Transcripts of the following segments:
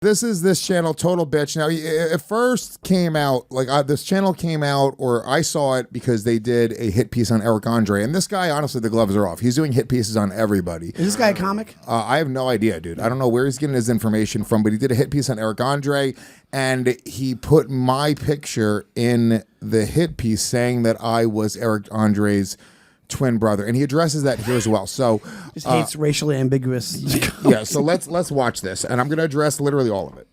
This is this channel, Total Bitch. Now, it first came out, this channel came out, or I saw it because they did a hit piece on Eric Andre. And this guy, honestly, the gloves are off. He's doing hit pieces on everybody. Is this guy a comic? I have no idea, dude. I don't know where he's getting his information from, but he did a hit piece on Eric Andre, and he put my picture in the hit piece saying that I was Eric Andre's twin brother, and he addresses that here as well. So just hates racially ambiguous. Yeah, so let's watch this, and I'm going to address literally all of it.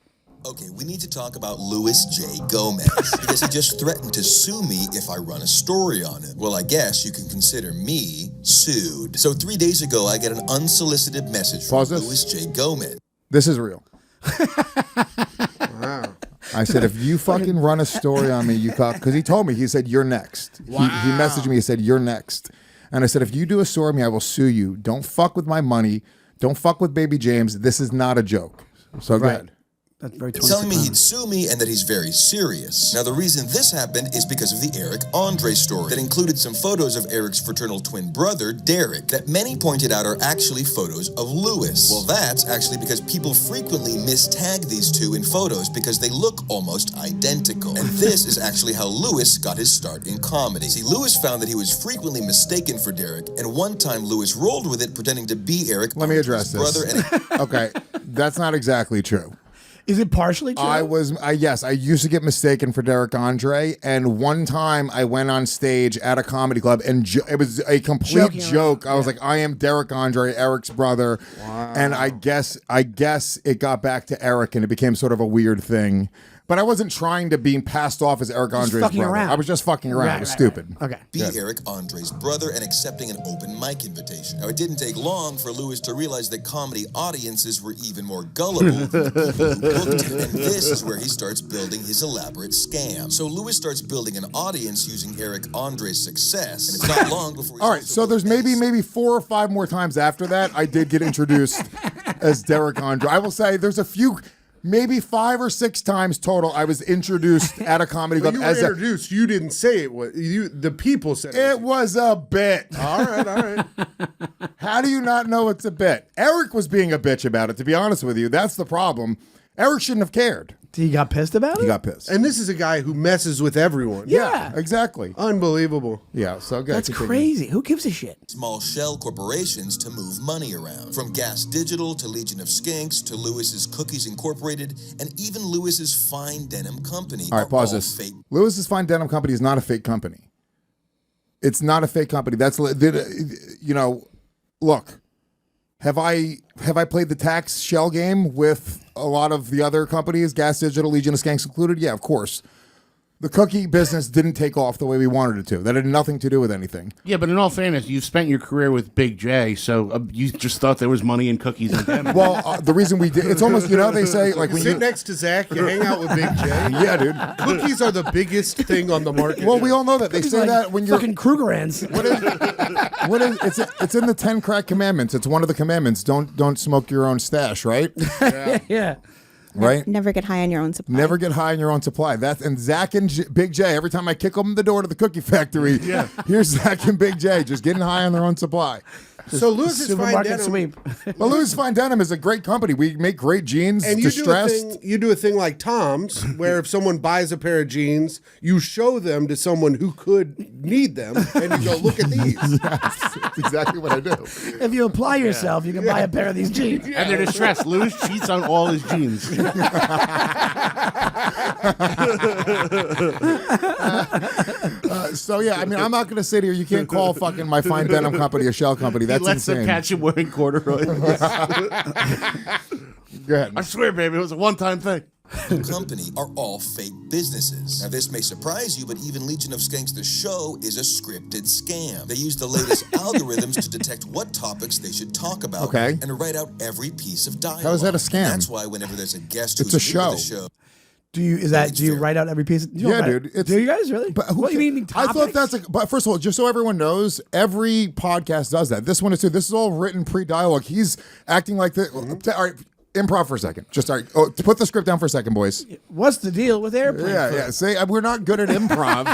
Okay, we need to talk about Luis J. Gomez, because he just threatened to sue me if I run a story on him. Well, I guess you can consider me sued. So 3 days ago, I get an unsolicited message from Luis J. Gomez. This is real. Wow. I said, if you fucking run a story on me, you cock, because he told me, he said, you're next. Wow. He messaged me, he said, you're next. And I said, if you do a story on me, I will sue you. Don't fuck with my money. Don't fuck with Baby James. This is not a joke. So go ahead. That's very telling me he'd sue me and that he's very serious. Now, the reason this happened is because of the Eric Andre story that included some photos of Eric's fraternal twin brother, Derek, that many pointed out are actually photos of Luis. Well, that's actually because people frequently mistag these two in photos because they look almost identical. And this is actually how Luis got his start in comedy. See, Luis found that he was frequently mistaken for Derek, and one time Luis rolled with it pretending to be Eric Let me address this. Brother. And okay, that's not exactly true. Is it partially true? Yes, I used to get mistaken for Derek Andre, and one time I went on stage at a comedy club, and it was a complete joke. I was like, I am Derek Andre, Eric's brother, and I guess it got back to Eric, and it became sort of a weird thing. But I wasn't trying to be passed off as Eric Andre's brother. Around. I was just fucking around. It was stupid. Okay. Be Eric Andre's brother and accepting an open mic invitation. Now, it didn't take long for Luis to realize that comedy audiences were even more gullible than the people who booked him. And this is where he starts building his elaborate scam. So Luis starts building an audience using Eric Andre's success, and it's not long before. All right, so there's maybe 4 or 5 more times after that I did get introduced as Derek Andre. I will say there's a few. Maybe 5 or 6 times total, I was introduced at a comedy club. You were introduced. You didn't say it was. The people said it. It was a bit. All right. How do you not know it's a bit? Eric was being a bitch about it, to be honest with you. That's the problem. Eric shouldn't have cared. He got pissed about it? He got pissed. And this is a guy who messes with everyone. Yeah. Exactly. Unbelievable. Yeah, so good. That's crazy. Who gives a shit? Small shell corporations to move money around. From Gas Digital to Legion of Skanks to Lewis's Cookies Incorporated and even Lewis's Fine Denim Company. All right, pause this. Fake. Lewis's Fine Denim Company is not a fake company. It's not a fake company. That's, look. Have I played the tax shell game with a lot of the other companies, Gas Digital, Legion of Skanks included? Yeah, of course. The cookie business didn't take off the way we wanted it to. That had nothing to do with anything. Yeah, but in all fairness, you've spent your career with Big J, so you just thought there was money in cookies and denim. Well, the reason we did, it's almost, they say, like when you sit next to Zach, you hang out with Big J. Yeah, dude. Cookies are the biggest thing on the market. Well, we all know that. They say that when you're fucking Krugerrands. It's in the 10 crack commandments. It's one of the commandments. Don't smoke your own stash, right? Yeah. Right? Never get high on your own supply. Never get high on your own supply. And Zach and Big J, every time I kick open the door to the cookie factory, here's Zach and Big J just getting high on their own supply. So Lewis's Fine Denim. Sweep. Well, Lewis's Fine Denim is a great company. We make great jeans. And Distressed. you do a thing like Tom's, where if someone buys a pair of jeans, you show them to someone who could need them, and you go, look at these. Yes, that's exactly what I do. If you apply yourself, you can buy a pair of these jeans. And they're distressed. Lewis cheats on all his jeans. So, yeah, I mean, I'm not going to sit here. You can't call fucking my Fine Denim company a shell company. That's lets insane. them catch him wearing corduroy. Go ahead. I swear, baby, it was a one-time thing. Company are all fake businesses. Now, this may surprise you, but even Legion of Skanks, the show, is a scripted scam. They use the latest algorithms to detect what topics they should talk about and to write out every piece of dialogue. How is that a scam? And that's why whenever there's a guest It's who's a show. new to the show, Do you write out every piece? Yeah, dude. Do you guys really? But what do you mean? I thought but first of all, just so everyone knows, every podcast does that. This one is too. This is all written pre-dialogue. He's acting like the. All right, improv for a second. Just put the script down for a second, boys. What's the deal with airplane? Yeah. Say we're not good at improv.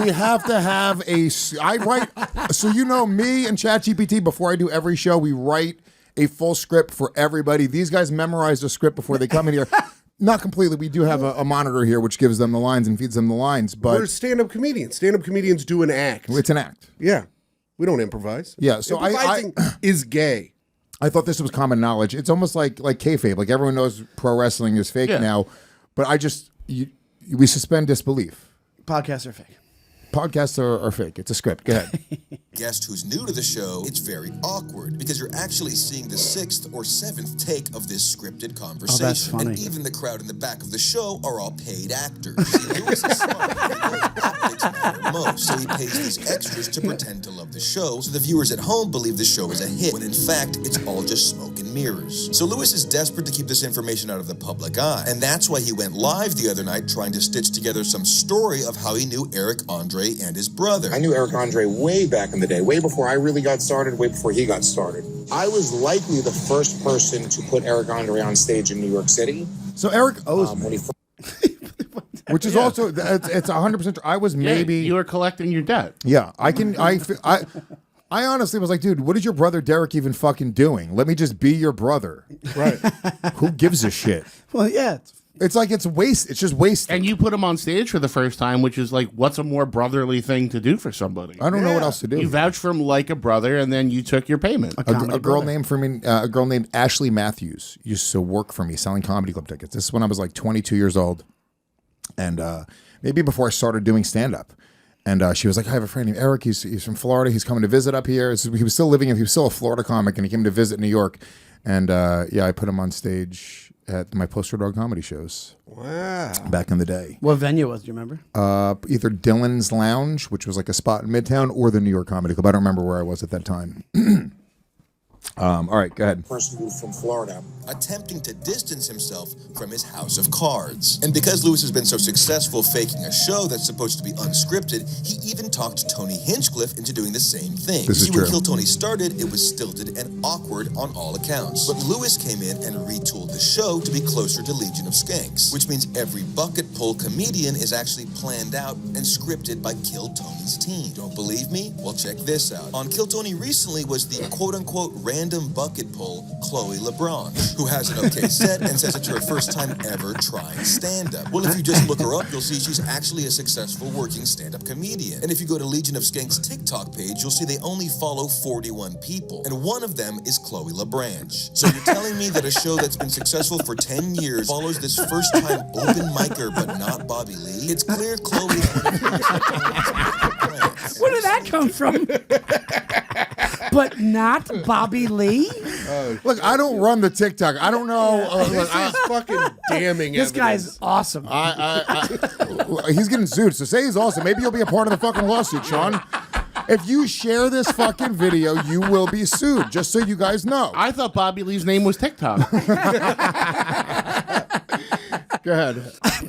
We have to have I write. So me and ChatGPT before I do every show, we write a full script for everybody. These guys memorize the script before they come in here. Not completely. We do have a monitor here which gives them the lines and feeds them the lines. But we're stand-up comedians. Stand-up comedians do an act. It's an act. Yeah. We don't improvise. Yeah. So Improvising is gay. I thought this was common knowledge. It's almost like kayfabe. Like everyone knows pro wrestling is fake now. But we suspend disbelief. Podcasts are fake. Podcasts are fake. It's a script. Go ahead. Guest who's new to the show, it's very awkward because you're actually seeing the 6th or 7th take of this scripted conversation. Oh, that's funny. And even the crowd in the back of the show are all paid actors. See, Lewis is smart. He knows optics matter most, so he pays these extras to pretend to love the show, so the viewers at home believe the show is a hit, when in fact, it's all just smoke and mirrors. So Lewis is desperate to keep this information out of the public eye, and that's why he went live the other night trying to stitch together some story of how he knew Eric Andre and his brother. I knew Eric Andre way back in the day, way before I really got started, way before he got started. I was likely the first person to put Eric Andre on stage in New York City. So Eric owes me. When he Which is also, it's 100% true. I was maybe... you were collecting your debt. Yeah, I honestly was like, dude, what is your brother Derek even fucking doing? Let me just be your brother. Right. Who gives a shit? Well, yeah. It's like it's waste. It's just wasted. And you put him on stage for the first time, which is like, what's a more brotherly thing to do for somebody? I don't know what else to do. You vouched for him like a brother, and then you took your payment. A girl named Ashley Matthews used to work for me selling comedy club tickets. This is when I was like 22 years old, and maybe before I started doing stand up. And she was like, I have a friend named Eric. He's from Florida. He's coming to visit up here. He was still a Florida comic, and he came to visit New York. And I put him on stage at my post-road comedy shows. Wow. Back in the day. What venue was? Do you remember? Either Dylan's Lounge, which was like a spot in Midtown, or the New York Comedy Club. I don't remember where I was at that time. All right, go ahead. first moved from Florida. Attempting to distance himself from his house of cards. And because Lewis has been so successful faking a show that's supposed to be unscripted, he even talked Tony Hinchcliffe into doing the same thing. This is See, when true. Kill Tony started, it was stilted and awkward on all accounts. But Lewis came in and retooled the show to be closer to Legion of Skanks, which means every bucket pull comedian is actually planned out and scripted by Kill Tony's team. Don't believe me? Well, check this out. On Kill Tony recently was the quote-unquote random bucket pull, Chloe LeBron, who has an okay set and says it's her first time ever trying stand-up. Well, if you just look her up, you'll see she's actually a successful working stand-up comedian. And if you go to Legion of Skanks' TikTok page, you'll see they only follow 41 people, and one of them is Chloe LeBranch. So you're telling me that a show that's been successful for 10 years follows this first-time open micer but not Bobby Lee? It's clear Chloe's one of the Where did that come from? But not Bobby Lee? Look, I don't run the TikTok. I don't know. This is fucking damning This guy's evidence. awesome. He's getting sued, so say he's awesome. Maybe you'll be a part of the fucking lawsuit, Sean. If you share this fucking video, you will be sued, just so you guys know. I thought Bobby Lee's name was TikTok. Go ahead.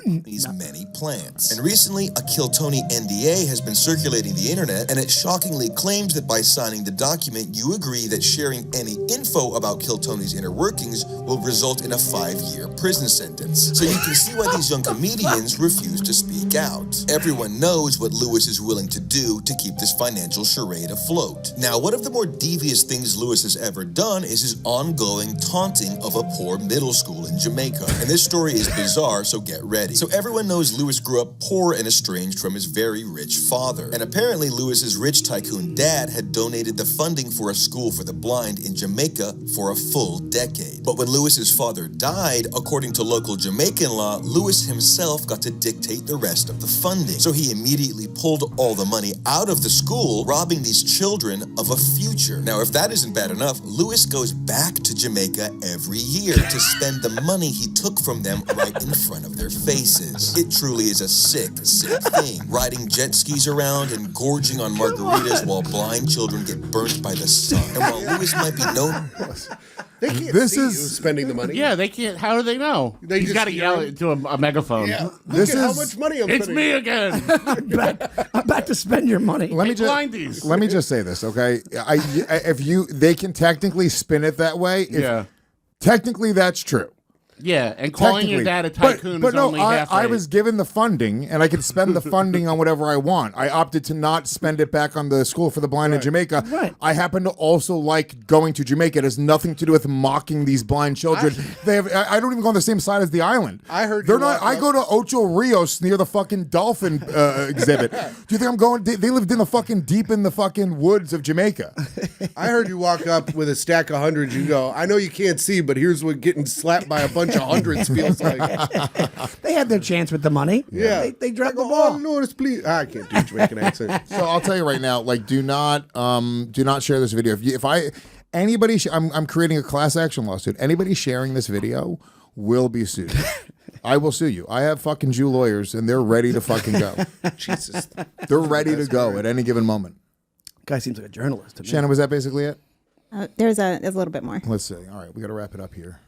these many plants. And recently, a Kill Tony NDA has been circulating the internet, and it shockingly claims that by signing the document, you agree that sharing any info about Kill Tony's inner workings will result in a 5-year prison sentence. So you can see why these young comedians refuse to speak out. Everyone knows what Lewis is willing to do to keep this financial charade afloat. Now, one of the more devious things Lewis has ever done is his ongoing taunting of a poor middle school in Jamaica. And this story is bizarre, so get ready. So everyone knows Lewis grew up poor and estranged from his very rich father. And apparently Lewis's rich tycoon dad had donated the funding for a school for the blind in Jamaica for a full decade. But when Lewis's father died, according to local Jamaican law, Lewis himself got to dictate the rest of the funding. So he immediately pulled all the money out of the school, robbing these children of a future. Now, if that isn't bad enough, Lewis goes back to Jamaica every year to spend the money he took from them right in front of their faces. It truly is a sick, sick thing. Riding jet skis around and gorging on margaritas while blind children get burnt by the sun. And while Lewis might be known... They can't This see you is- spending the money. Yeah, they can't. How do they know? They He's just got to hear yell him. it to a megaphone. Yeah. Look This at how is- much money I'm It's spending. me again. I'm back to spend your money. Let me Hey, just blindies. let me just say this, okay? If you they can technically spin it that way. Yeah. Technically, that's true. Yeah, and calling your dad a tycoon but is no, only half I right. was given the funding, and I could spend the funding on whatever I want. I opted to not spend it back on the School for the Blind in Jamaica. Right. I happen to also like going to Jamaica. It has nothing to do with mocking these blind children. I don't even go on the same side as the island. I heard they're you not. walk I up- go to Ocho Rios near the fucking dolphin exhibit. Do you think I'm going? They lived in the fucking deep in the fucking woods of Jamaica. I heard you walk up with a stack of hundreds. You go, I know you can't see, but here's what getting slapped by a bunch of hundreds feels like. They had their chance with the money. Yeah. They dropped the Oh, ball. notice, please. I can't do a Jamaican accent. So I'll tell you right now, like, do not share this video. I'm creating a class action lawsuit. Anybody sharing this video will be sued. I will sue you. I have fucking Jew lawyers, and they're ready to fucking go. Jesus. They're ready to go at any given moment. Guy seems like a journalist to me. Shannon, was that basically it? There's a little bit more. Let's see. All right, we got to wrap it up here.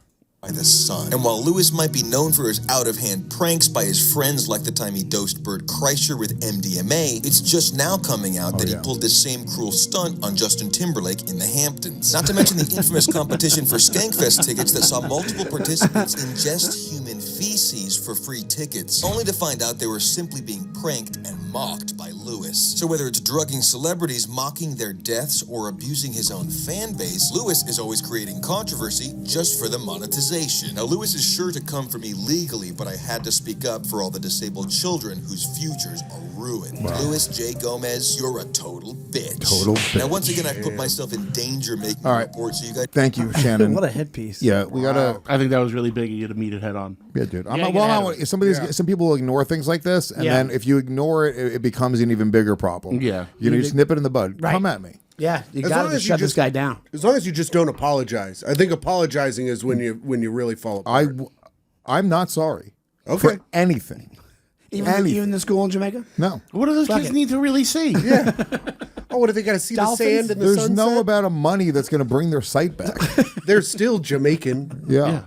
By the sun. And while Lewis might be known for his out-of-hand pranks by his friends like the time he dosed Bert Kreischer with MDMA, it's just now coming out that he pulled this same cruel stunt on Justin Timberlake in the Hamptons. Not to mention the infamous competition for Skankfest tickets that saw multiple participants ingest human feces for free tickets, only to find out they were simply being pranked and mocked by Lewis. So whether it's drugging celebrities, mocking their deaths, or abusing his own fan base, Lewis is always creating controversy just for the monetization. Now, Lewis is sure to come for me legally, but I had to speak up for all the disabled children whose futures are ruined. Wow. Lewis J. Gomez, you're a total bitch. Total bitch. Now, once again, I put myself in danger making All a right. report, so you guys... Thank you, Shannon. What a headpiece. Yeah, we got to... I think that was really big of you to meet it head on. Yeah, dude. Yeah, get ahead of it. Some people will ignore things like this, and then if you ignore it, it becomes an even bigger problem. Yeah. You just nip it in the bud. Right. Come at me. Yeah, you As got long to as you shut this just- guy down. As long as you just don't apologize. I think apologizing is when you really fall apart. I'm not sorry Okay. for anything. Even the school in Jamaica? No. What do those kids need to really see? Yeah. Oh, what do they got to see Dolphins? the sand and the There's sunset? no amount of money that's going to bring their sight back. They're still Jamaican. Yeah.